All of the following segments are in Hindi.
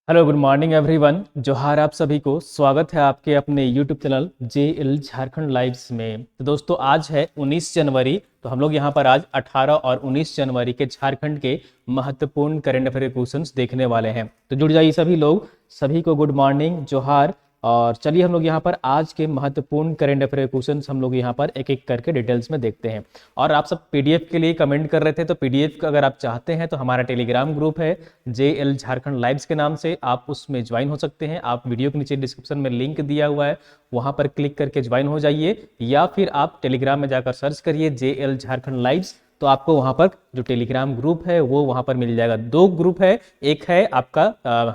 Hello good morning everyone. जोहार आप सभी को। स्वागत है आपके अपने YouTube channel JL Jharkhand lives में। तो दोस्तों आज है 19 जनवरी। तो हम लोग यहाँ पर आज 18 और 19 जनवरी के झारखंड के महत्वपूर्ण करंट अफेयर क्वेश्चंस देखने वाले हैं। तो जुड़ जाइए सभी लोग, सभी को गुड मॉर्निंग, जोहार। और चलिए हम लोग यहाँ पर आज के महत्वपूर्ण करंट अफेयर क्वेश्चंस हम लोग यहाँ पर एक एक करके डिटेल्स में देखते हैं। और आप सब पीडीएफ के लिए कमेंट कर रहे थे, तो पीडीएफ का अगर आप चाहते हैं तो हमारा टेलीग्राम ग्रुप है JL झारखंड लाइव्स के नाम से, आप उसमें ज्वाइन हो सकते हैं। आप वीडियो के नीचे डिस्क्रिप्शन में लिंक दिया हुआ है, वहां पर क्लिक करके ज्वाइन हो जाइए, या फिर आप टेलीग्राम में जाकर सर्च करिए JL झारखंड लाइव्स, तो आपको वहां पर जो टेलीग्राम ग्रुप है वो वहां पर मिल जाएगा। दो ग्रुप है, एक है आपका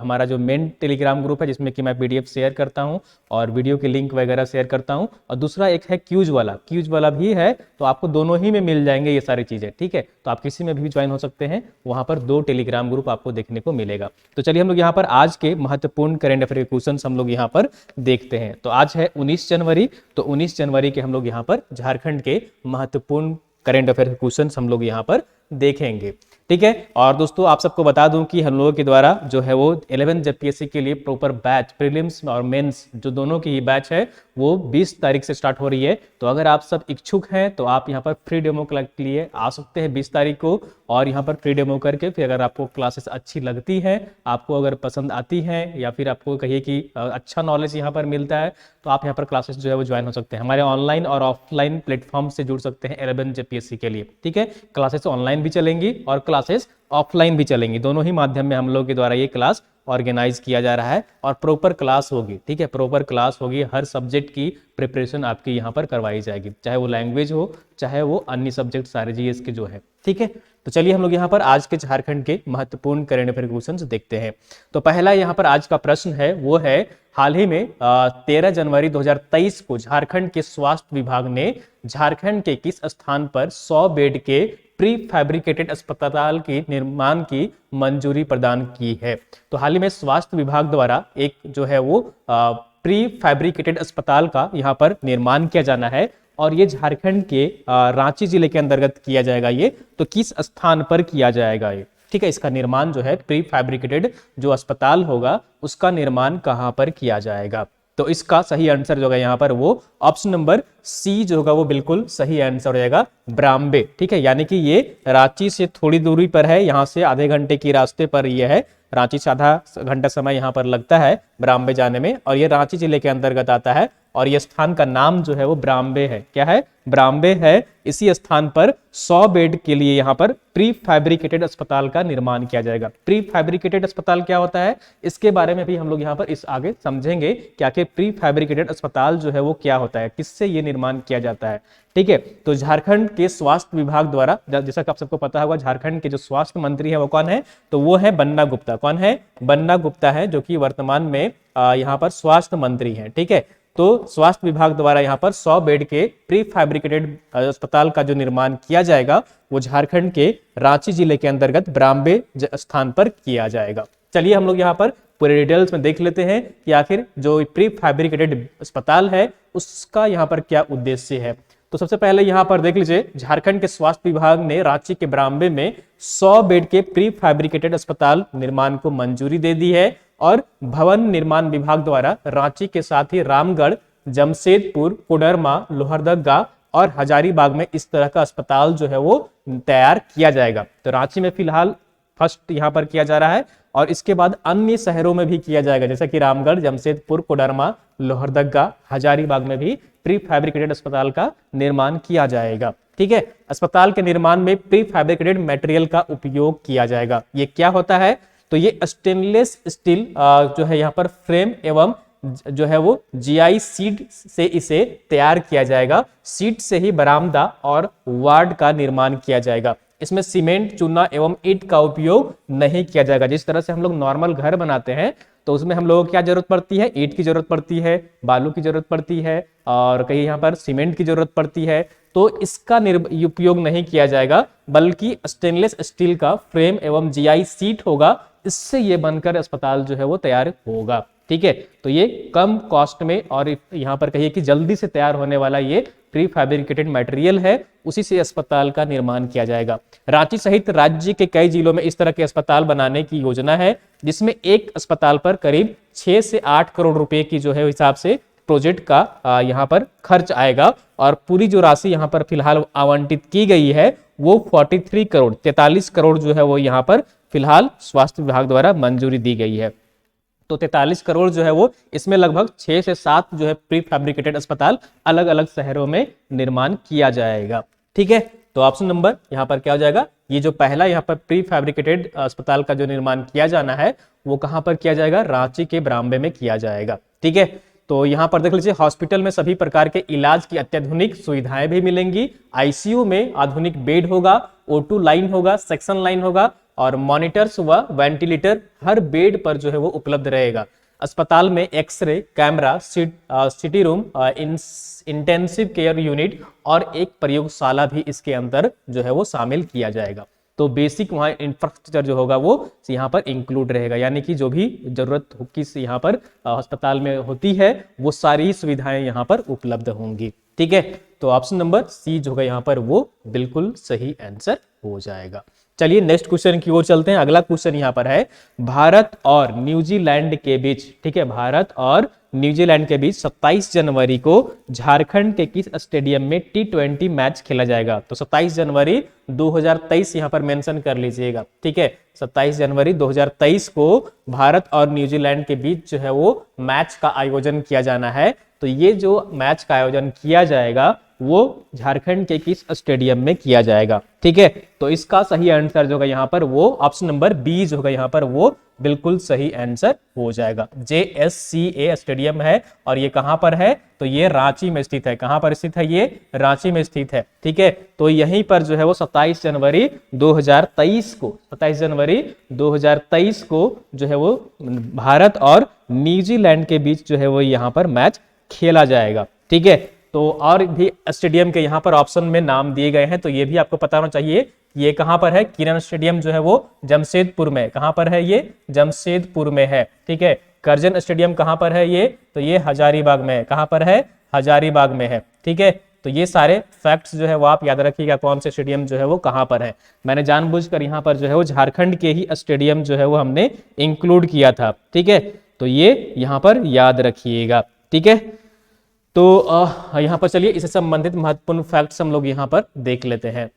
हमारा जो मेन टेलीग्राम ग्रुप है जिसमें कि मैं पीडीएफ शेयर करता हूं और वीडियो की लिंक वगैरह शेयर करता हूं, और दूसरा एक है क्यूज वाला भी है। तो आपको दोनों ही में मिल जाएंगे ये सारी चीजें, ठीक है। तो आप किसी में भी ज्वाइन हो सकते हैं, वहां पर दो टेलीग्राम ग्रुप आपको देखने को मिलेगा। तो चलिए हम लोग यहाँ पर आज के महत्वपूर्ण करंट अफेयर क्वेश्चन हम लोग यहाँ पर देखते हैं। तो आज है 19 जनवरी, तो 19 जनवरी के हम लोग यहाँ पर झारखंड के महत्वपूर्ण करंट अफेयर क्वेश्चन हम लोग यहाँ पर देखेंगे, ठीक है। और दोस्तों आप सबको बता दूं कि हम लोगों के द्वारा जो है वो 11 जेपीएससी के लिए प्रॉपर बैच, प्रीलिम्स और मेंस जो दोनों की ही बैच है वो 20 तारीख से स्टार्ट हो रही है। तो अगर आप सब इच्छुक हैं तो आप यहाँ पर फ्री डेमो के लिए आ सकते हैं 20 तारीख को, और यहाँ पर फ्री डेमो करके फिर अगर आपको क्लासेस अच्छी लगती हैं, आपको अगर पसंद आती हैं, या फिर आपको कहिए कि अच्छा नॉलेज यहाँ पर मिलता है, तो आप यहाँ पर क्लासेस जो है वो ज्वाइन हो सकते हैं। हमारे ऑनलाइन और ऑफलाइन प्लेटफॉर्म से जुड़ सकते हैं 11 जेपीएससी के लिए, ठीक है। क्लासेस ऑनलाइन भी चलेंगी और क्लासेस ऑफलाइन भी चलेंगी, दोनों ही माध्यम में हम लोग के द्वारा ये क्लास ऑर्गेनाइज किया जा रहा है, और प्रॉपर क्लास होगी, ठीक है। प्रॉपर क्लास होगी, हर सब्जेक्ट की प्रिपरेशन आपकी यहाँ पर करवाई जाएगी, चाहे वो लैंग्वेज हो, चाहे वो अन्य सब्जेक्ट सारे जीएस के जो है, ठीक है। तो चलिए हम लोग यहाँ पर आज के झारखंड के महत्वपूर्ण करंट अफेयर क्वेश्चंस देखते हैं। तो पहला यहाँ पर आज का प्रश्न है वो है, हाल ही में 13 जनवरी 2023 को झारखंड के स्वास्थ्य विभाग ने झारखंड के किस स्थान पर 100 बेड के प्री फैब्रिकेटेड अस्पताल के निर्माण की मंजूरी प्रदान की है। तो हाल ही में स्वास्थ्य विभाग द्वारा एक जो है वो प्री फैब्रिकेटेड अस्पताल का यहाँ पर निर्माण किया जाना है, और ये झारखंड के रांची जिले के अंतर्गत किया जाएगा। ये तो किस स्थान पर किया जाएगा ये, ठीक है। इसका निर्माण जो है प्री फैब्रिकेटेड जो अस्पताल होगा उसका निर्माण कहां पर किया जाएगा। तो इसका सही आंसर जो होगा यहाँ पर वो ऑप्शन नंबर सी जो होगा वो बिल्कुल सही आंसर हो जाएगा, ब्राम्बे, ठीक है। यानी कि ये रांची से थोड़ी दूरी पर है, यहाँ से आधे घंटे की रास्ते पर ये है। रांची से आधा घंटा समय यहाँ पर लगता है ब्राम्बे जाने में, और ये रांची जिले के अंतर्गत आता है, और ये स्थान का नाम जो है वो ब्राम्बे है। क्या है? ब्राम्बे है। इसी स्थान पर 100 बेड के लिए यहाँ पर प्री फैब्रिकेटेड अस्पताल का निर्माण किया जाएगा। प्री फैब्रिकेटेड अस्पताल क्या होता है, इसके बारे में भी हम लोग यहाँ पर इस आगे समझेंगे कि आखिर प्री फैब्रिकेटेड अस्पताल जो है वो क्या होता है, किससे ये निर्माण किया जाता है, ठीक है। तो झारखंड के स्वास्थ्य विभाग द्वारा, जैसा कि आप सबको पता होगा, झारखंड के जो स्वास्थ्य मंत्री है वो कौन है, तो वो है बन्ना गुप्ता। कौन है? बन्ना गुप्ता है, जो कि वर्तमान में यहाँ पर स्वास्थ्य मंत्री हैं, ठीक है। तो स्वास्थ्य विभाग द्वारा यहाँ पर 100 बेड के प्री फैब्रिकेटेड अस्पताल का जो निर्माण किया जाएगा वो झारखंड के रांची जिले के अंतर्गत ब्राम्बे स्थान पर किया जाएगा। चलिए हम लोग यहाँ पर पूरे डिटेल्स में देख लेते हैं कि आखिर जो प्री फैब्रिकेटेड अस्पताल है उसका यहाँ पर क्या उद्देश्य है। तो सबसे पहले यहाँ पर देख लीजिए, झारखंड के स्वास्थ्य विभाग ने रांची के ब्राम्बे में 100 बेड के प्री फैब्रिकेटेड अस्पताल निर्माण को मंजूरी दे दी है, और भवन निर्माण विभाग द्वारा रांची के साथ ही रामगढ़, जमशेदपुर, कोडरमा, लोहरदगा और हजारीबाग में इस तरह का अस्पताल जो है वो तैयार किया जाएगा। तो रांची में फिलहाल फर्स्ट यहाँ पर किया जा रहा है, और इसके बाद अन्य शहरों में भी किया जाएगा, जैसे कि रामगढ़, जमशेदपुर, कोडरमा, लोहरदगा, हजारीबाग में भी प्री फैब्रिकेटेड अस्पताल का निर्माण किया जाएगा, ठीक है। अस्पताल के निर्माण में प्री फैब्रिकेटेड मटेरियल का उपयोग किया जाएगा। ये क्या होता है, तो ये स्टेनलेस स्टील जो है यहाँ पर फ्रेम एवं जो है वो जीआई सीड से इसे तैयार किया जाएगा। सीड से ही बरामदा और वार्ड का निर्माण किया जाएगा। इसमें सीमेंट, चूना एवं ईंट का उपयोग नहीं किया जाएगा। जिस तरह से हम लोग नॉर्मल घर बनाते हैं तो उसमें हम लोगों को क्या जरूरत पड़ती है, ईंट की जरूरत पड़ती है, बालू की जरूरत पड़ती है, और कहीं यहाँ पर सीमेंट की जरूरत पड़ती है। तो इसका उपयोग नहीं किया जाएगा, बल्कि स्टेनलेस स्टील का फ्रेम एवं जीआई सीट होगा, इससे ये बनकर अस्पताल जो है वो तैयार होगा, ठीक है। तो ये कम कॉस्ट में और यहाँ पर कहिए कि जल्दी से तैयार होने वाला ये प्री फैब्रिकेटेड मटेरियल है उसी से अस्पताल का निर्माण किया जाएगा। रांची सहित राज्य के कई जिलों में इस तरह के अस्पताल बनाने की योजना है, जिसमें एक अस्पताल पर करीब 6 से 8 करोड़ रुपए की जो है हिसाब से प्रोजेक्ट का यहाँ पर खर्च आएगा। और पूरी जो राशि यहाँ पर फिलहाल आवंटित की गई है वो 43 करोड़ जो है वो यहाँ पर फिलहाल स्वास्थ्य विभाग द्वारा मंजूरी दी गई है। तो 43 करोड़ जो है वो इसमें लगभग 6 से 7 जो है प्री फैब्रिकेटेड अस्पताल अलग अलग शहरों में निर्माण किया जाएगा। ठीक है, तो ऑप्शन नंबर यहाँ पर क्या हो जाएगा, ये जो पहला यहाँ पर प्री फैब्रिकेटेड अस्पताल का जो निर्माण किया जाना है वो कहाँ पर किया जाएगा, रांची के ब्राम्बे में किया जाएगा। ठीक है, तो यहाँ पर देख लीजिए हॉस्पिटल में सभी प्रकार के इलाज की अत्याधुनिक सुविधाएं भी मिलेंगी। आईसीयू में आधुनिक बेड होगा, O2 लाइन होगा, सेक्शन लाइन होगा और मॉनिटर्स व वेंटिलेटर हर बेड पर जो है वो उपलब्ध रहेगा। अस्पताल में x-ray, camera, CT room, intensive care unit और एक प्रयोगशाला भी इसके अंदर जो है वो शामिल किया जाएगा। तो बेसिक वहाँ इंफ्रास्ट्रक्चर जो होगा वो यहाँ पर इंक्लूड रहेगा, यानी कि जो भी जरूरत किस यहाँ पर अस्पताल में होती है वो सारी सुविधाएं यहाँ पर उपलब्ध होंगी। ठीक है, तो ऑप्शन नंबर सी जो होगा यहाँ पर वो बिल्कुल सही आंसर हो जाएगा। चलिए नेक्स्ट क्वेश्चन की ओर चलते हैं। अगला क्वेश्चन यहाँ पर है भारत और न्यूजीलैंड के बीच, ठीक है, भारत और न्यूजीलैंड के बीच 27 जनवरी को झारखंड के किस स्टेडियम में T20 मैच खेला जाएगा। तो 27 जनवरी 2023 यहाँ पर मेंशन कर लीजिएगा। ठीक है, 27 जनवरी 2023 को भारत और न्यूजीलैंड के बीच जो है वो मैच का आयोजन किया जाना है। तो ये जो मैच का आयोजन किया जाएगा वो झारखंड के किस स्टेडियम में किया जाएगा। ठीक है, तो इसका सही आंसर जो होगा यहाँ पर वो ऑप्शन नंबर बी जो होगा यहाँ पर वो बिल्कुल सही आंसर हो जाएगा। JSCA स्टेडियम है और ये कहां पर है, तो ये रांची में स्थित है। कहां पर स्थित है, ये रांची में स्थित है। ठीक है, तो यहीं पर जो है वो 27 जनवरी 2023 को 27 जनवरी 2023 को जो है वो भारत और न्यूजीलैंड के बीच जो है वो यहाँ पर मैच खेला जाएगा। ठीक है, तो और भी स्टेडियम के यहाँ पर ऑप्शन में नाम दिए गए हैं, तो ये भी आपको पता होना चाहिए। ये कहां पर है, किरण स्टेडियम जो है वो जमशेदपुर में, कहां पर है, ये जमशेदपुर में है। ठीक है, करजन स्टेडियम कहां पर है, ये तो ये हजारीबाग में है। कहां पर है, हजारीबाग में है। ठीक है, तो ये सारे फैक्ट्स जो है वो आप याद रखिएगा, कौन से स्टेडियम जो है वो कहां पर है। मैंने जानबूझकर यहाँ पर जो है वो झारखंड के ही स्टेडियम जो है वो हमने इंक्लूड किया था। ठीक है, तो ये यहाँ पर याद रखिएगा। ठीक है, तो यहाँ पर चलिए इससे संबंधित महत्वपूर्ण फैक्ट्स हम लोग यहाँ पर देख लेते हैं।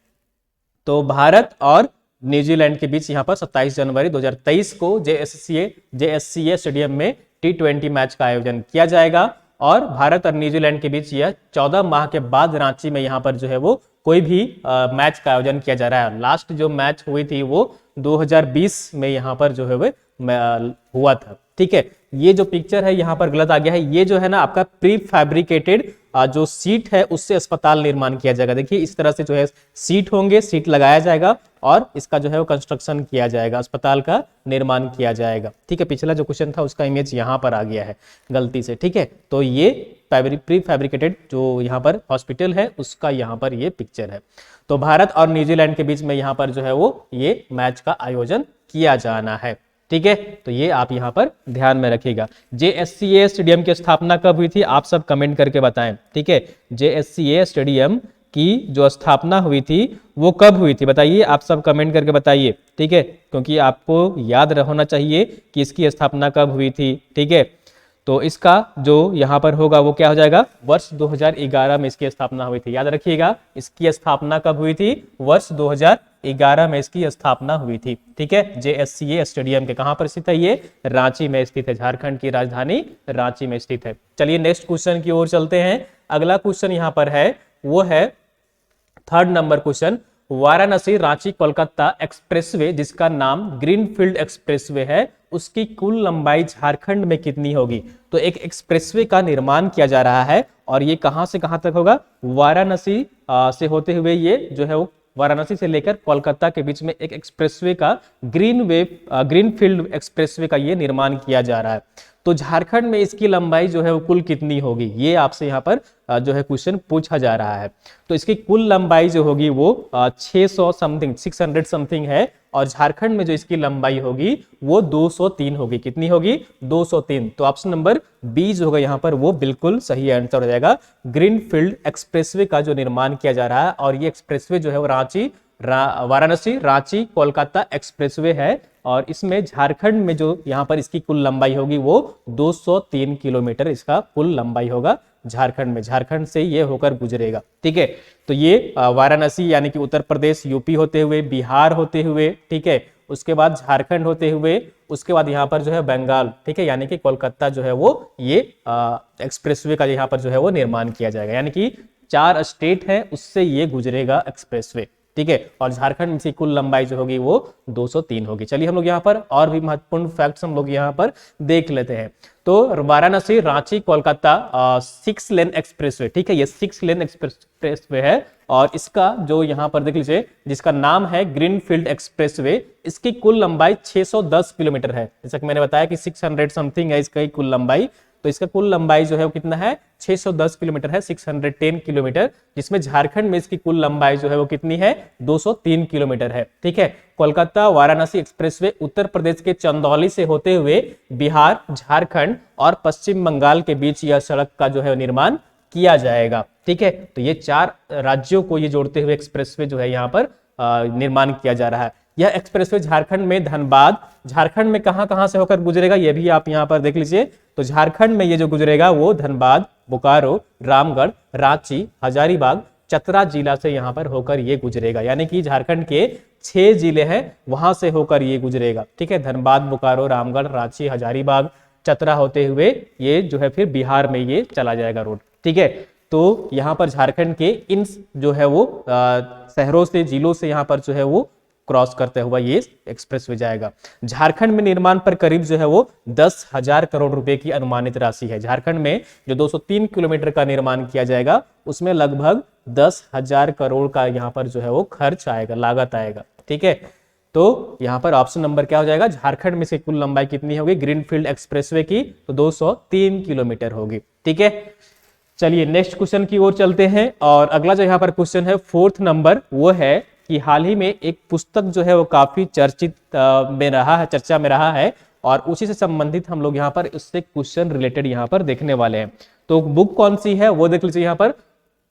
तो भारत और न्यूजीलैंड के बीच यहाँ पर 27 जनवरी 2023 को JSCA स्टेडियम में T20 मैच का आयोजन किया जाएगा और भारत और न्यूजीलैंड के बीच यह 14 माह के बाद रांची में यहाँ पर जो है वो कोई भी मैच का आयोजन किया जा रहा है। लास्ट जो मैच हुई थी वो 2020 में यहाँ पर जो है वो हुआ था। ठीक है, ये जो पिक्चर है यहाँ पर गलत आ गया है, ये जो है ना आपका प्री फैब्रिकेटेड जो सीट है उससे अस्पताल निर्माण किया जाएगा। देखिए इस तरह से जो है सीट होंगे, सीट लगाया जाएगा और इसका जो है वो कंस्ट्रक्शन किया जाएगा, अस्पताल का निर्माण किया जाएगा। ठीक है, पिछला जो क्वेश्चन था उसका इमेज यहाँ पर आ गया है गलती से। ठीक है, तो ये प्री फैब्रिकेटेड जो यहाँ पर हॉस्पिटल है उसका यहाँ पर ये पिक्चर है। तो भारत और न्यूजीलैंड के बीच में यहाँ पर जो है वो ये मैच का आयोजन किया जाना है। ठीक है, तो ये आप यहाँ पर ध्यान में रखिएगा। JSCA स्टेडियम की स्थापना कब हुई थी, आप सब कमेंट करके बताएं। ठीक है, JSCA स्टेडियम की जो स्थापना हुई थी वो कब हुई थी बताइए, आप सब कमेंट करके बताइए। ठीक है, क्योंकि आपको याद होना चाहिए कि इसकी स्थापना कब हुई थी। ठीक है, तो इसका जो यहाँ पर होगा वो क्या हो जाएगा, वर्ष 2011 में इसकी स्थापना हुई थी। याद रखिएगा इसकी स्थापना कब हुई थी, वर्ष 2011 में इसकी स्थापना हुई थी। ठीक है, JSCA स्टेडियम के कहां पर स्थित है, ये रांची में स्थित है, झारखंड की राजधानी रांची में स्थित है। चलिए नेक्स्ट क्वेश्चन की ओर चलते हैं। अगला क्वेश्चन यहाँ पर है वो है 3rd number question, Varanasi Ranchi Kolkata expressway जिसका नाम ग्रीनफील्ड एक्सप्रेसवे है उसकी कुल लंबाई झारखंड में कितनी होगी। तो एक एक्सप्रेसवे का निर्माण किया जा रहा है और ये कहां से कहां तक होगा, वाराणसी से होते हुए ये जो है वो वाराणसी से लेकर कोलकाता के बीच में एक एक्सप्रेसवे का ग्रीनफील्ड एक्सप्रेसवे का ये निर्माण किया जा रहा है। तो झारखंड में इसकी लंबाई जो है वो कुल कितनी होगी, ये आपसे यहाँ पर जो है क्वेश्चन पूछा जा रहा है। तो इसकी कुल लंबाई जो होगी वो 600 समथिंग 600 समथिंग है और झारखंड में जो इसकी लंबाई होगी वो 203 होगी। कितनी होगी? 203। तो ऑप्शन नंबर बी जो होगा यहाँ पर वो बिल्कुल सही आंसर हो जाएगा। ग्रीनफील्ड एक्सप्रेसवे का जो निर्माण किया जा रहा है, और ये एक्सप्रेसवे जो है वो वाराणसी रांची कोलकाता एक्सप्रेसवे है, और इसमें झारखंड में जो यहाँ पर इसकी कुल लंबाई होगी वो 203 किलोमीटर इसका कुल लंबाई होगा झारखंड में। झारखंड से ये होकर गुजरेगा। ठीक है, तो ये वाराणसी यानी कि उत्तर प्रदेश यूपी होते हुए, बिहार होते हुए, ठीक है, उसके बाद झारखंड होते हुए, उसके बाद यहाँ पर जो है बंगाल, ठीक है, यानी कि कोलकाता जो है वो ये एक्सप्रेसवे का यहाँ पर जो है वो निर्माण किया जाएगा। यानी कि 4 स्टेट है उससे ये गुजरेगा एक्सप्रेसवे। ठीक है, और झारखंड की कुल लंबाई जो होगी वो 203 होगी। चलिए हम लोग यहाँ पर और भी महत्वपूर्ण फैक्ट्स हम लोग यहाँ पर देख लेते हैं। तो वाराणसी रांची कोलकाता 6 लेन एक्सप्रेसवे, ठीक है, ये 6 लेन एक्सप्रेसवे है, और इसका जो यहाँ पर देख लीजिए जिसका नाम है ग्रीनफील्ड एक्सप्रेसवे, इसकी कुल लंबाई 610 किलोमीटर है। जैसा कि मैंने बताया कि 600 समथिंग है इसका कुल लंबाई, तो इसका कुल लंबाई जो है वो कितना है? 610 किलोमीटर है, 610 किलोमीटर, जिसमें झारखंड में इसकी कुल लंबाई जो है वो कितनी है? 203 किलोमीटर है। ठीक है, कोलकाता वाराणसी एक्सप्रेसवे उत्तर प्रदेश के चंदौली से होते हुए बिहार, झारखंड और पश्चिम बंगाल के बीच यह सड़क का जो है निर्माण किया जाएगा। ठीक है, तो ये 4 राज्यों को ये जोड़ते हुए एक्सप्रेसवे जो है यहाँ पर निर्माण किया जा रहा है। यह एक्सप्रेसवे झारखंड में धनबाद, झारखंड में कहां से होकर गुजरेगा ये भी आप यहां पर देख लीजिए। तो झारखंड में ये जो गुजरेगा वो धनबाद, बोकारो, रामगढ़, रांची, हजारीबाग, चतरा जिला से यहां पर होकर ये गुजरेगा। यानी कि झारखंड के 6 जिले हैं वहां से होकर ये गुजरेगा। ठीक है, धनबाद, बोकारो, रामगढ़, रांची, हजारीबाग, चतरा होते हुए ये जो है फिर बिहार में ये चला जाएगा रोड। ठीक है, तो यहाँ पर झारखंड के इन जो है वो शहरों से, जिलों से यहाँ पर जो है वो क्रॉस करते हुआ ये एक्सप्रेसवे जाएगा। झारखंड में निर्माण पर करीब जो है वो 10,000 करोड़ रुपए की अनुमानित राशि है। झारखंड में जो 203 किलोमीटर का निर्माण किया जाएगा उसमें लगभग 10,000 करोड़ का यहाँ पर जो है वो खर्च आएगा, लागत आएगा। ठीक है, तो यहाँ पर ऑप्शन नंबर क्या हो जाएगा? झारखंड में से कुल लंबाई कितनी होगी ग्रीनफील्ड एक्सप्रेसवे की? तो 203 किलोमीटर होगी। ठीक है, चलिए नेक्स्ट क्वेश्चन की ओर चलते हैं, और अगला जो यहाँ पर क्वेश्चन है 4th नंबर, वो है कि हाल ही में एक पुस्तक जो है वो काफी चर्चा में रहा है, और उसी से संबंधित हम लोग यहाँ पर उससे क्वेश्चन रिलेटेड यहाँ पर देखने वाले हैं। तो बुक कौन सी है वो देख लीजिए यहाँ पर,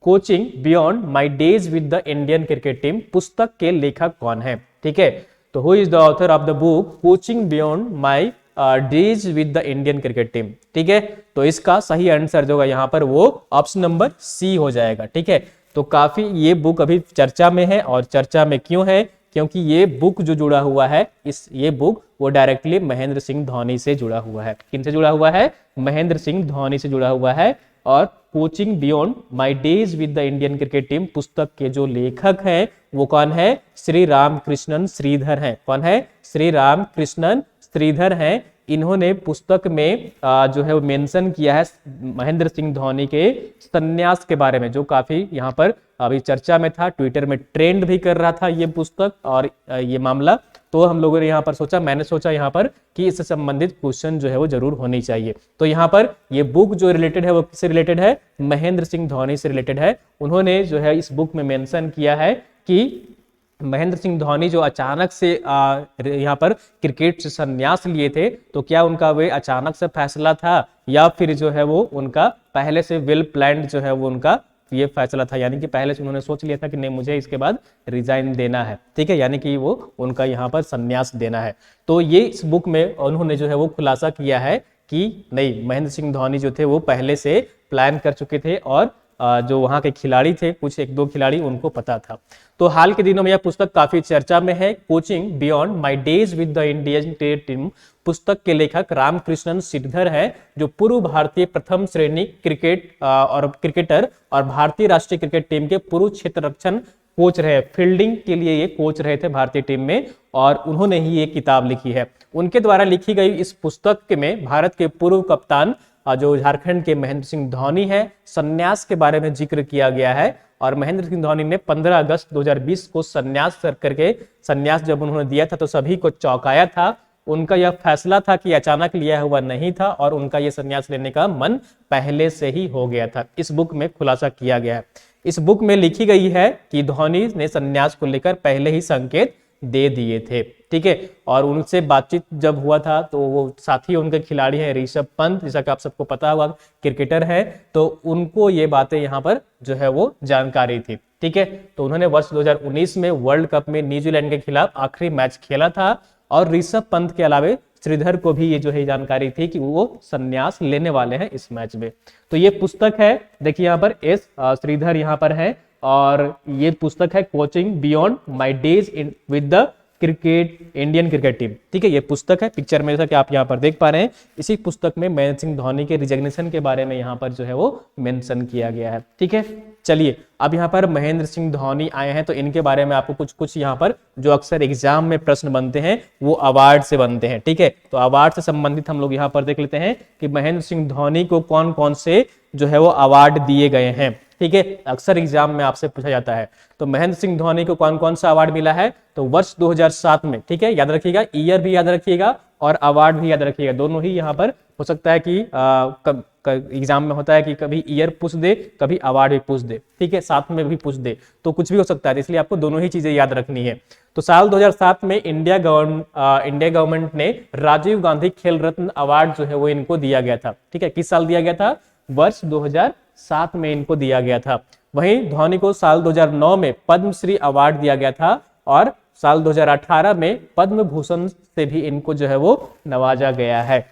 coaching beyond my days with the Indian cricket team. पुस्तक के लेखक कौन है? ठीक है, तो who is the author of the book coaching beyond my days with the Indian cricket team? ठीक है, तो इसका सही आंसर जो है यहाँ पर वो ऑप्शन नंबर सी हो जाएगा। ठीक है, तो काफी ये बुक अभी चर्चा में है, और चर्चा में क्यों है? क्योंकि ये बुक जो जुड़ा हुआ है ये बुक वो डायरेक्टली महेंद्र सिंह धोनी से जुड़ा हुआ है। किनसे जुड़ा हुआ है? महेंद्र सिंह धोनी से जुड़ा हुआ है। और coaching beyond my days with the Indian cricket team पुस्तक के जो लेखक हैं वो कौन है? श्री रामकृष्णन श्रीधर हैं। कौन है? श्री रामकृष्णन श्रीधर हैं। इन्होंने पुस्तक में जो है वो मेंशन किया है महेंद्र सिंह धोनी के संन्यास के बारे में, जो काफी यहाँ पर अभी चर्चा में था, ट्विटर में ट्रेंड भी कर रहा था ये पुस्तक और ये मामला। तो हम लोगों ने यहाँ पर सोचा, मैंने सोचा यहाँ पर कि इससे संबंधित क्वेश्चन जो है वो जरूर होनी चाहिए। तो यहाँ पर ये बुक जो रिलेटेड है वो किससे रिलेटेड है? महेंद्र सिंह धोनी से रिलेटेड है। उन्होंने जो है इस बुक में मेंशन किया है कि महेंद्र सिंह धोनी जो अचानक से यहाँ पर क्रिकेट से संन्यास लिए थे, तो क्या उनका वे अचानक से फैसला था या फिर जो है वो उनका पहले से वेल प्लान्ड जो है वो उनका ये फैसला था? यानी कि पहले से उन्होंने सोच लिया था कि नहीं मुझे इसके बाद रिजाइन देना है। ठीक है, यानी कि वो उनका यहाँ पर संन्यास देना है। तो ये इस बुक में उन्होंने जो है वो खुलासा किया है कि नहीं, महेंद्र सिंह धोनी जो थे वो पहले से प्लान कर चुके थे, और जो वहां के खिलाड़ी थे, कुछ 1-2 खिलाड़ी, उनको पता था। तो हाल के दिनों में यह पुस्तक काफी चर्चा में है। Coaching beyond my days with the Indian cricket team पुस्तक के लेखक रामकृष्णन श्रीधर हैं, जो पूर्व भारतीय प्रथम श्रेणी क्रिकेटर और भारतीय राष्ट्रीय क्रिकेट टीम के पूर्व क्षेत्र रक्षण कोच रहे। फील्डिंग के लिए ये कोच रहे थे भारतीय टीम में, और उन्होंने ही ये किताब लिखी है। उनके द्वारा लिखी गई इस पुस्तक में भारत के पूर्व कप्तान जो झारखंड के महेंद्र सिंह धोनी है, संन्यास के बारे में जिक्र किया गया है। और महेंद्र सिंह धोनी ने 15 अगस्त 2020 को संन्यास जब उन्होंने दिया था तो सभी को चौंकाया था। उनका यह फैसला था कि अचानक लिया हुआ नहीं था, और उनका यह संन्यास लेने का मन पहले से ही हो गया था। इस बुक में खुलासा किया गया है। इस बुक में लिखी गई है कि धोनी ने संन्यास को लेकर पहले ही संकेत दे दिए थे। ठीक है, और उनसे बातचीत जब हुआ था तो वो साथी उनके खिलाड़ी हैं ऋषभ पंत, जैसा कि आप सबको पता होगा क्रिकेटर है, तो उनको ये बातें यहाँ पर जो है वो जानकारी थी। ठीक है, तो उन्होंने वर्ष 2019 में वर्ल्ड कप में न्यूजीलैंड के खिलाफ आखिरी मैच खेला था और ऋषभ पंत के अलावे श्रीधर को भी ये जो है जानकारी थी कि वो संन्यास लेने वाले हैं इस मैच में। तो ये पुस्तक है, देखिए यहाँ पर एस श्रीधर यहाँ पर है, और ये पुस्तक है coaching beyond my days in with the cricket Indian cricket team. ठीक है, ये पुस्तक है पिक्चर में जैसा कि आप यहाँ पर देख पा रहे हैं। इसी पुस्तक में महेंद्र सिंह धोनी के रिजग्नेशन के बारे में यहाँ पर जो है वो मेंशन किया गया है। ठीक है, चलिए अब यहाँ पर महेंद्र सिंह धोनी आए हैं तो इनके बारे में आपको कुछ कुछ यहाँ पर जो अक्सर एग्जाम में प्रश्न बनते हैं वो अवार्ड से बनते हैं। ठीक है, तो अवार्ड से संबंधित हम लोग यहाँ पर देख लेते हैं कि महेंद्र सिंह धोनी को कौन कौन से जो है वो अवार्ड दिए गए हैं। ठीक है, अक्सर एग्जाम में आपसे पूछा जाता है। तो महेंद्र सिंह धोनी को कौन कौन सा अवार्ड मिला है, तो वर्ष 2007 में, ठीक है, याद रखिएगा, ईयर भी याद रखिएगा और अवार्ड भी याद रखिएगा, दोनों ही यहाँ पर हो सकता है कि एग्जाम में होता है कि कभी ईयर पूछ दे, कभी अवार्ड भी पूछ दे। ठीक है, साथ में भी पूछ दे, तो कुछ भी हो सकता है, इसलिए आपको दोनों ही चीजें याद रखनी है। तो साल 2007 में इंडिया गवर्नमेंट ने राजीव गांधी खेल रत्न अवार्ड जो है वो इनको दिया गया था। ठीक है, किस साल दिया गया था, वर्ष 2007 में इनको दिया गया था। वहीं धोनी को साल 2009 में पद्मश्री अवार्ड दिया गया था और साल 2018 में पद्म भूषण से भी इनको जो है वो नवाजा गया है।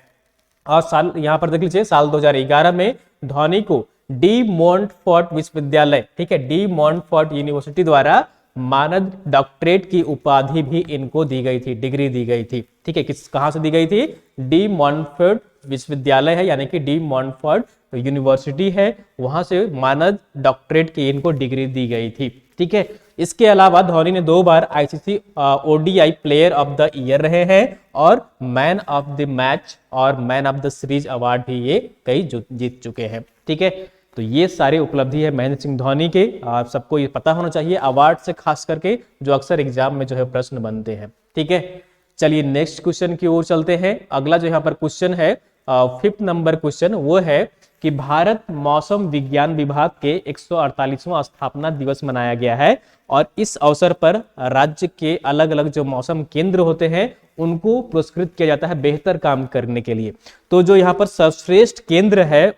और साल यहाँ पर देख लीजिए, साल 2011 में धोनी को डी मोंटफोर्ट विश्वविद्यालय, ठीक है, डी मोंटफोर्ट यूनिवर्सिटी द्वारा मानद डॉक्टरेट की उपाधि भी इनको दी गई थी, डिग्री दी गई थी। ठीक है, कहां से दी गई थी, डी मोंटफोर्ट विश्वविद्यालय है, यानी कि डी मोंटफोर्ट यूनिवर्सिटी है, वहां से मानद डॉक्टरेट की इनको डिग्री दी गई थी। ठीक है, इसके अलावा धोनी ने 2 बार ICC ODI player of the year रहे हैं और मैन ऑफ द मैच और man of the series award भी ये कई जीत चुके हैं। ठीक है, तो ये सारी उपलब्धि है महेंद्र सिंह धोनी के, आप सबको ये पता होना चाहिए अवार्ड से, खास करके जो अक्सर एग्जाम में जो है प्रश्न बनते हैं। ठीक है, चलिए नेक्स्ट क्वेश्चन की ओर चलते हैं। अगला जो यहाँ पर क्वेश्चन है 5th नंबर क्वेश्चन, वो है कि भारत मौसम विज्ञान विभाग के 148वां स्थापना दिवस मनाया गया है और इस अवसर पर राज्य के अलग अलग जो मौसम केंद्र होते हैं उनको पुरस्कृत किया जाता है बेहतर काम करने के लिए। तो जो यहाँ पर सर्वश्रेष्ठ केंद्र है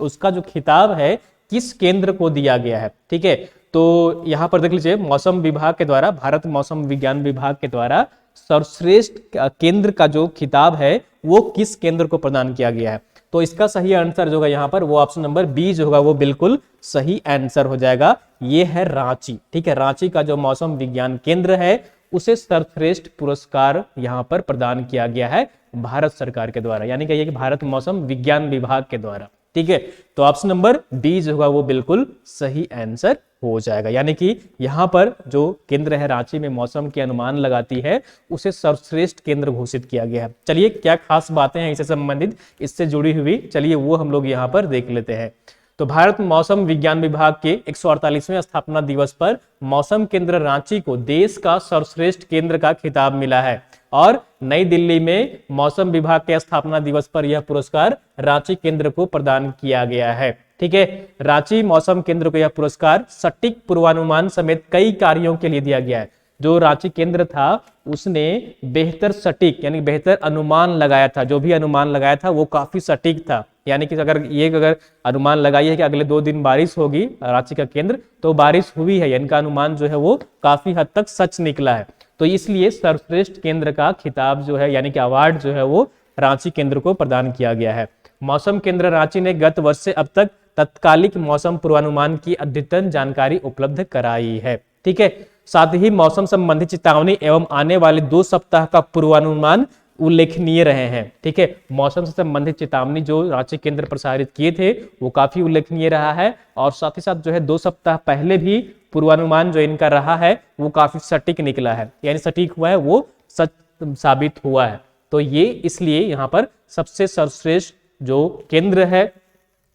उसका जो खिताब है किस केंद्र को दिया गया है। ठीक है, तो यहाँ पर देख लीजिए, मौसम विभाग के द्वारा, भारत मौसम विज्ञान विभाग के द्वारा सर्वश्रेष्ठ केंद्र का जो खिताब है वो किस केंद्र को प्रदान किया गया है। तो इसका सही आंसर जो होगा यहाँ पर वो ऑप्शन नंबर बी जो होगा वो बिल्कुल सही आंसर हो जाएगा, ये है रांची। ठीक है, रांची का जो मौसम विज्ञान केंद्र है उसे सर्वश्रेष्ठ पुरस्कार यहाँ पर प्रदान किया गया है भारत सरकार के द्वारा, यानी कि भारत मौसम विज्ञान विभाग के द्वारा। ठीक है, तो ऑप्शन नंबर बी जो होगा वो बिल्कुल सही आंसर हो जाएगा, यानी कि यहाँ पर जो केंद्र है रांची में मौसम के अनुमान लगाती है उसे सर्वश्रेष्ठ केंद्र घोषित किया गया है। चलिए क्या खास बातें हैं इससे संबंधित, इससे जुड़ी हुई, चलिए वो हम लोग यहाँ पर देख लेते हैं। तो भारत मौसम विज्ञान विभाग के 148वें स्थापना दिवस पर मौसम केंद्र रांची को देश का सर्वश्रेष्ठ केंद्र का खिताब मिला है और नई दिल्ली में मौसम विभाग के स्थापना दिवस पर यह पुरस्कार रांची केंद्र को प्रदान किया गया है। ठीक है, रांची मौसम केंद्र को यह पुरस्कार सटीक पूर्वानुमान समेत कई कार्यों के लिए दिया गया है। जो रांची केंद्र था उसने बेहतर सटीक यानी बेहतर अनुमान लगाया था, जो भी अनुमान लगाया था वो काफी सटीक था, यानी कि अगर अनुमान लगाई है कि अगले 2 दिन बारिश होगी रांची का केंद्र, तो बारिश हुई है, इनका अनुमान जो है वो काफी हद तक सच निकला है। तो इसलिए सर्वश्रेष्ठ केंद्र का खिताब जो है यानी कि अवार्ड जो है वो रांची केंद्र को प्रदान किया गया है। मौसम केंद्र रांची ने गत वर्ष से अब तक तत्कालिक मौसम पूर्वानुमान की अद्यतन जानकारी उपलब्ध कराई है। ठीक है, साथ ही मौसम संबंधी चेतावनी एवं आने वाले 2 सप्ताह का पूर्वानुमान उल्लेखनीय रहे हैं। ठीक है, मौसम से संबंधित चेतावनी जो रांची केंद्र प्रसारित किए थे वो काफी उल्लेखनीय रहा है और साथ ही साथ जो है 2 सप्ताह पहले भी पूर्वानुमान जो इनका रहा है वो काफी सटीक निकला है, यानी सटीक हुआ है, वो सच साबित हुआ है। तो ये इसलिए यहाँ पर सबसे सर्वश्रेष्ठ जो केंद्र है,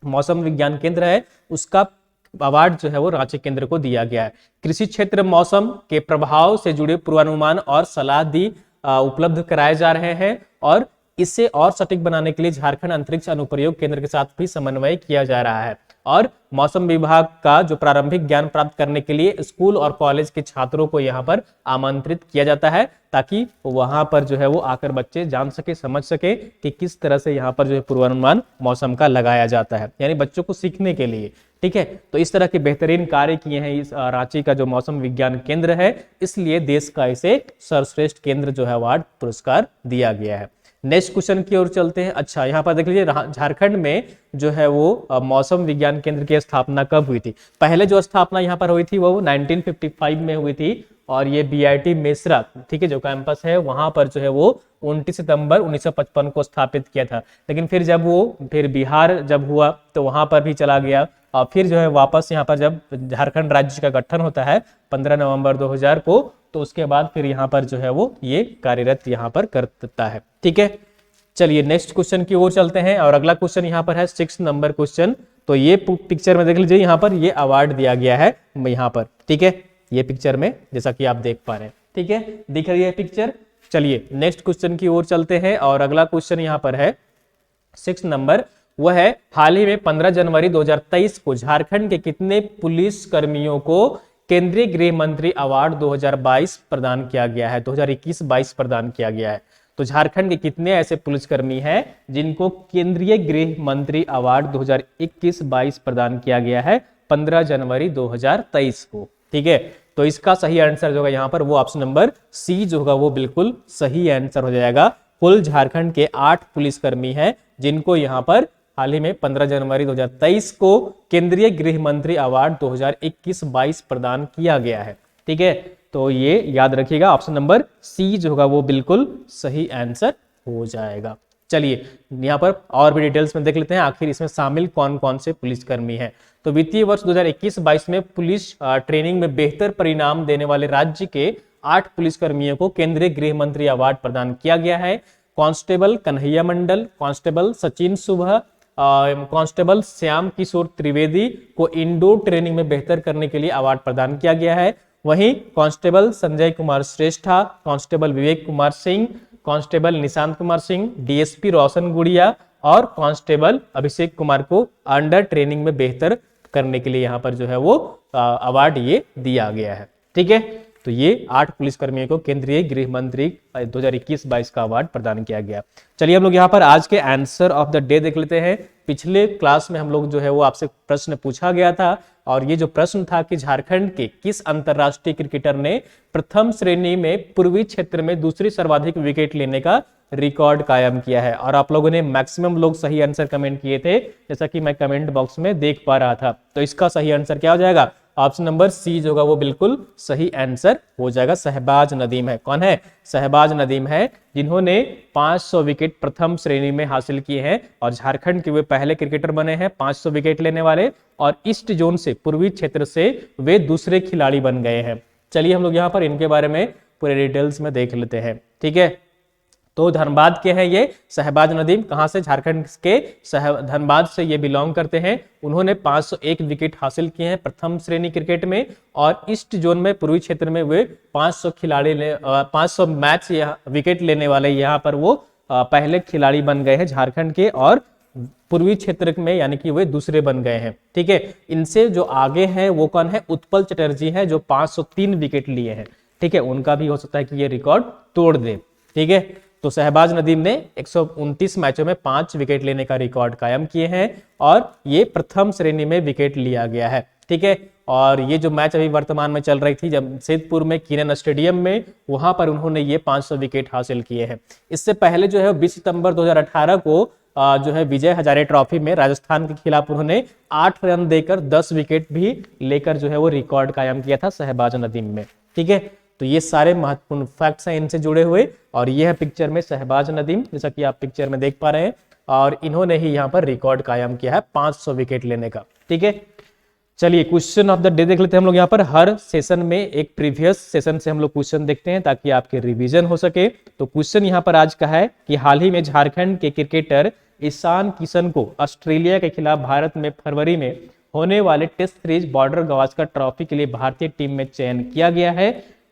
मौसम विज्ञान केंद्र है, उसका अवार्ड जो है वो रांची केंद्र को दिया गया है। कृषि क्षेत्र मौसम के प्रभाव से जुड़े पूर्वानुमान और सलाह दी उपलब्ध कराए जा रहे हैं और इसे और सटीक बनाने के लिए झारखंड अंतरिक्ष अनुप्रयोग केंद्र के साथ भी समन्वय किया जा रहा है। और मौसम विभाग का जो प्रारंभिक ज्ञान प्राप्त करने के लिए स्कूल और कॉलेज के छात्रों को यहाँ पर आमंत्रित किया जाता है, ताकि वहां पर जो है वो आकर बच्चे जान सके, समझ सके कि किस तरह से यहाँ पर जो है पूर्वानुमान मौसम का लगाया जाता है, यानी बच्चों को सीखने के लिए। ठीक है, तो इस तरह के बेहतरीन कार्य किए हैं इस रांची का जो मौसम विज्ञान केंद्र है, इसलिए देश का इसे सर्वश्रेष्ठ केंद्र जो है अवार्ड पुरस्कार दिया गया है। नेक्स्ट क्वेश्चन की ओर चलते हैं। अच्छा, यहाँ पर देख लीजिए झारखंड में जो है वो मौसम विज्ञान केंद्र की स्थापना कब हुई थी। पहले जो स्थापना यहाँ पर हुई थी वो 1955 में हुई थी, और ये बीआईटी मेसरा, ठीक है, जो कैंपस है वहां पर जो है वो 29 सितंबर 1955 को स्थापित किया था। लेकिन फिर बिहार जब हुआ तो वहां पर भी चला गया, और फिर जो है वापस यहाँ पर जब झारखंड राज्य का गठन होता है 15 नवंबर 2000 को, तो उसके बाद फिर यहाँ पर जो है वो ये कार्यरत यहाँ पर करता है। ठीक है, चलिए नेक्स्ट क्वेश्चन की ओर चलते हैं, और अगला क्वेश्चन यहाँ पर है 6 नंबर क्वेश्चन। तो ये पिक्चर में देख लीजिए, यहाँ पर ये अवार्ड दिया गया है यहाँ पर। ठीक है, ये पिक्चर में जैसा कि आप देख पा रहे हैं। ठीक है, दिख रही है पिक्चर। चलिए नेक्स्ट क्वेश्चन की ओर चलते हैं, और अगला क्वेश्चन यहाँ पर है 6 नंबर, वह है हाल ही में 15 जनवरी 2023 को झारखंड के कितने पुलिस कर्मियों को केंद्रीय गृह मंत्री अवार्ड 2022 प्रदान किया गया है, 2021-22 प्रदान किया गया है। तो झारखंड के कितने ऐसे पुलिसकर्मी हैं जिनको केंद्रीय गृह मंत्री अवार्ड 2021-22 प्रदान किया गया है 15 जनवरी 2023 को। ठीक है, तो इसका सही आंसर जो होगा यहाँ पर वो ऑप्शन नंबर सी जो होगा वो बिल्कुल सही आंसर हो जाएगा। कुल झारखंड के 8 पुलिसकर्मी हैं जिनको यहाँ पर हाल ही में 15 जनवरी 2023 को केंद्रीय गृह मंत्री अवार्ड 2021-22 प्रदान किया गया है। ठीक है, तो ये याद रखिएगा, ऑप्शन नंबर सी जो होगा वो बिल्कुल सही आंसर हो जाएगा। चलिए यहाँ पर और भी डिटेल्स में देख लेते हैं आखिर इसमें शामिल कौन कौन से पुलिसकर्मी हैं। तो वित्तीय वर्ष 2021-22 में पुलिस ट्रेनिंग में बेहतर परिणाम देने वाले राज्य के 8 पुलिसकर्मियों को केंद्रीय गृह मंत्री अवार्ड प्रदान किया गया है। कांस्टेबल कन्हैया मंडल, कांस्टेबल सचिन सुबह, कांस्टेबल श्याम किशोर त्रिवेदी को इंडोर ट्रेनिंग में बेहतर करने के लिए अवार्ड प्रदान किया गया है। वहीं कांस्टेबल संजय कुमार श्रेष्ठा, constable Vivek Kumar Singh, constable Nishant Kumar Singh, DSP रोशन गुड़िया और कांस्टेबल अभिषेक कुमार को अंडर ट्रेनिंग में बेहतर करने के लिए यहाँ पर जो है वो अवार्ड ये दिया गया है। ठीक है, तो ये 8 पुलिसकर्मियों को केंद्रीय गृह मंत्री 2021-22 का अवार्ड प्रदान किया गया। चलिए हम लोग यहाँ पर आज के आंसर ऑफ द डे देख लेते हैं। पिछले क्लास में हम लोग जो है वो आपसे प्रश्न पूछा गया था, और ये जो प्रश्न था कि झारखंड के किस अंतरराष्ट्रीय क्रिकेटर ने प्रथम श्रेणी में पूर्वी क्षेत्र में दूसरी सर्वाधिक विकेट लेने का रिकॉर्ड कायम किया है। और आप लोगों ने मैक्सिमम लोग सही आंसर कमेंट किए थे, जैसा कि मैं कमेंट बॉक्स में देख पा रहा था। तो इसका सही आंसर क्या हो जाएगा, ऑप्शन नंबर सी जो होगा वो बिल्कुल सही आंसर हो जाएगा। शहबाज नदीम है। कौन है, शहबाज नदीम है, जिन्होंने 500 विकेट प्रथम श्रेणी में हासिल किए हैं, और झारखंड के वे पहले क्रिकेटर बने हैं 500 विकेट लेने वाले, और ईस्ट जोन से, पूर्वी क्षेत्र से वे दूसरे खिलाड़ी बन गए हैं। चलिए हम लोग यहाँ पर इनके बारे में पूरे डिटेल्स में देख लेते हैं। ठीक है, तो धनबाद के हैं ये शहबाज नदीम, कहां से, झारखंड के धनबाद से ये बिलोंग करते हैं। उन्होंने 501 विकेट हासिल किए हैं प्रथम श्रेणी क्रिकेट में, और ईस्ट जोन में, पूर्वी क्षेत्र में वे 500 मैच विकेट लेने वाले यहाँ पर वो पहले खिलाड़ी बन गए हैं झारखंड के, और पूर्वी क्षेत्र में यानी कि वे दूसरे बन गए हैं। ठीक है, इनसे जो आगे है वो कौन है, उत्पल चटर्जी है, जो 503 विकेट लिए हैं। ठीक है, उनका भी हो सकता है कि ये रिकॉर्ड तोड़ दे। ठीक है, तो शहबाज नदीम ने 129 मैचों में 5 विकेट लेने का रिकॉर्ड कायम किए हैं, और ये प्रथम श्रेणी में विकेट लिया गया है। ठीक है, और ये जो मैच अभी वर्तमान में चल रही थी जमशेदपुर में किरण स्टेडियम में, वहां पर उन्होंने ये 500 विकेट हासिल किए हैं। इससे पहले जो है 20 सितंबर 2018 को जो है विजय हजारे ट्रॉफी में राजस्थान के खिलाफ उन्होंने 8 रन देकर 10 विकेट भी लेकर जो है वो रिकॉर्ड कायम किया था शहबाज नदीम में। ठीक है, तो ये सारे महत्वपूर्ण फैक्ट्स हैं इनसे जुड़े हुए, और ये है पिक्चर में शहबाज नदीम, जैसा कि आप पिक्चर में देख पा रहे हैं, और इन्होंने ही यहाँ पर रिकॉर्ड कायम किया है 500 विकेट लेने का। ठीक है, चलिए क्वेश्चन ऑफ द डे देख लेते हैं हम लोग। यहाँ पर हर सेशन में एक प्रीवियस सेशन से हम लोग क्वेश्चन देखते हैं ताकि आपके रिवीजन हो सके। तो क्वेश्चन यहाँ पर आज का है कि हाल ही में झारखंड के क्रिकेटर ईशान किशन को ऑस्ट्रेलिया के खिलाफ भारत में फरवरी में होने वाले test series border Gavaskar trophy के लिए भारतीय टीम में चयन किया गया है।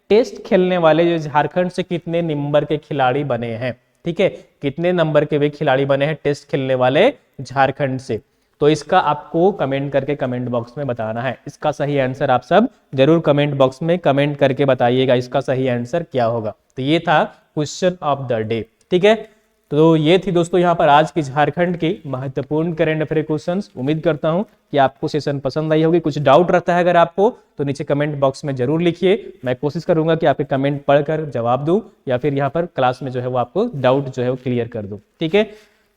टेस्ट खेलने वाले जो झारखंड से कितने नंबर के खिलाड़ी बने हैं, ठीक है, कितने नंबर के वे खिलाड़ी बने हैं टेस्ट खेलने वाले झारखंड से। तो इसका आपको कमेंट करके कमेंट बॉक्स में बताना है। इसका सही आंसर आप सब जरूर कमेंट बॉक्स में कमेंट करके बताइएगा, इसका सही आंसर क्या होगा। तो ये था क्वेश्चन ऑफ द डे, ठीक है। तो ये थी दोस्तों यहाँ पर आज की झारखंड की महत्वपूर्ण करंट अफेयर क्वेश्चंस। उम्मीद करता हूँ कि आपको सेशन पसंद आई होगी। कुछ डाउट रहता है अगर आपको तो नीचे कमेंट बॉक्स में जरूर लिखिए, मैं कोशिश करूंगा कि आपके कमेंट पढ़कर जवाब दूं या फिर यहाँ पर क्लास में जो है वो आपको डाउट जो है वो क्लियर कर दूं, ठीक है।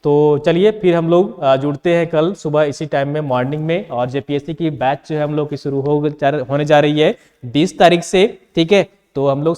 तो चलिए फिर हम लोग जुड़ते हैं कल सुबह इसी टाइम में मॉर्निंग में। और जेपीएससी की बैच जो है हम लोग की शुरू होने जा रही है 20 तारीख से, ठीक है। तो हम लोग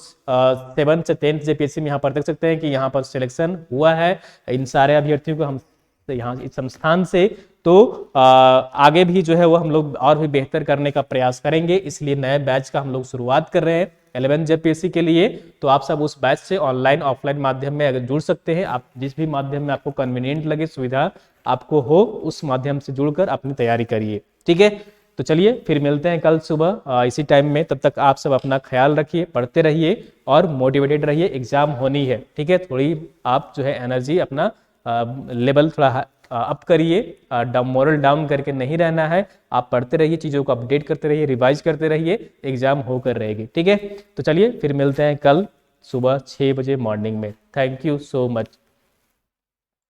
7 से 10 जेपीएससी में यहाँ पर देख सकते हैं कि यहाँ पर सिलेक्शन हुआ है इन सारे अभ्यर्थियों को हम यहाँ इस संस्थान से। तो आगे भी जो है वो हम लोग और भी बेहतर करने का प्रयास करेंगे, इसलिए नए बैच का हम लोग शुरुआत कर रहे हैं 11 जेपीएससी के लिए। तो आप सब उस बैच से ऑनलाइन ऑफलाइन माध्यम में अगर जुड़ सकते हैं, आप जिस भी माध्यम में आपको कन्वीनियंट लगे, सुविधा आपको हो, उस माध्यम से जुड़कर अपनी तैयारी करिए, ठीक है। तो चलिए फिर मिलते हैं कल सुबह इसी टाइम में। तब तक आप सब अपना ख्याल रखिए, पढ़ते रहिए और मोटिवेटेड रहिए। एग्जाम होनी है, ठीक है। थोड़ी आप जो है एनर्जी अपना लेवल थोड़ा अप करिए, मोरल डाउन करके नहीं रहना है। आप पढ़ते रहिए, चीज़ों को अपडेट करते रहिए, रिवाइज करते रहिए, एग्जाम होकर रहेगी, ठीक है। तो चलिए फिर मिलते हैं कल सुबह 6 बजे मॉर्निंग में। Thank you so much.